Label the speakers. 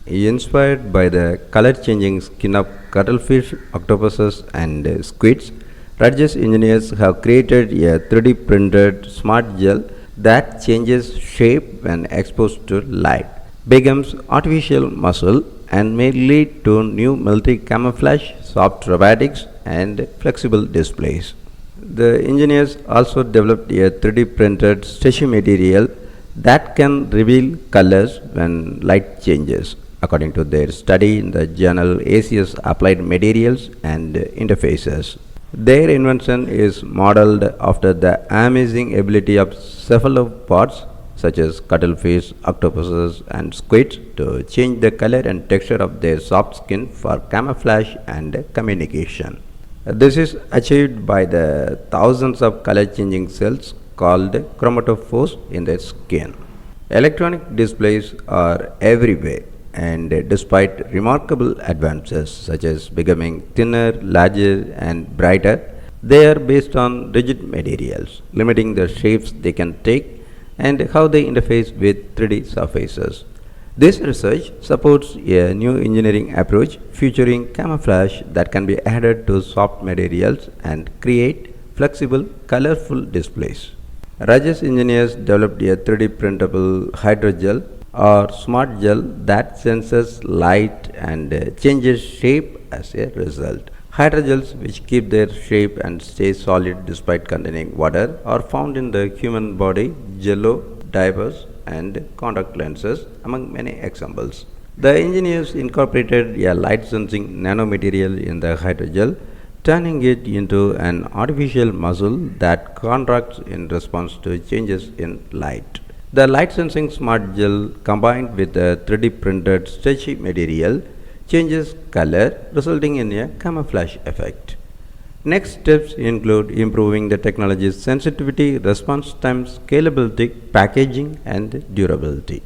Speaker 1: Inspired by the color-changing skin of cuttlefish, octopuses, and squids, Rutgers engineers have created a 3D printed smart gel that changes shape when exposed to light, becomes artificial muscle, and may lead to new multi camouflage, soft robotics, and flexible displays. The engineers also developed a 3D printed stretchy material that can reveal colors when light changes, according to their study in the journal ACS Applied Materials and Interfaces. Their invention is modeled after the amazing ability of cephalopods such as cuttlefish, octopuses, and squids to change the color and texture of their soft skin for camouflage and communication. This is achieved by the thousands of color changing cells called chromatophores in their skin. Electronic displays are everywhere, and despite remarkable advances such as becoming thinner, larger, and brighter, they are based on rigid materials, limiting the shapes they can take and how they interface with 3D surfaces. This research supports a new engineering approach featuring camouflage that can be added to soft materials and create flexible, colorful displays. Rutgers engineers developed a 3D printable hydrogel or smart gel that senses light and changes shape as a result. Hydrogels, which keep their shape and stay solid despite containing water, are found in the human body, jello, diapers, and contact lenses, among many examples. The engineers incorporated a light sensing nanomaterial in the hydrogel, turning it into an artificial muscle that contracts in response to changes in light. The light sensing smart gel combined with the 3D printed stretchy material changes color, resulting in a camouflage effect. Next steps include improving the technology's sensitivity, response time, scalability, packaging, and durability.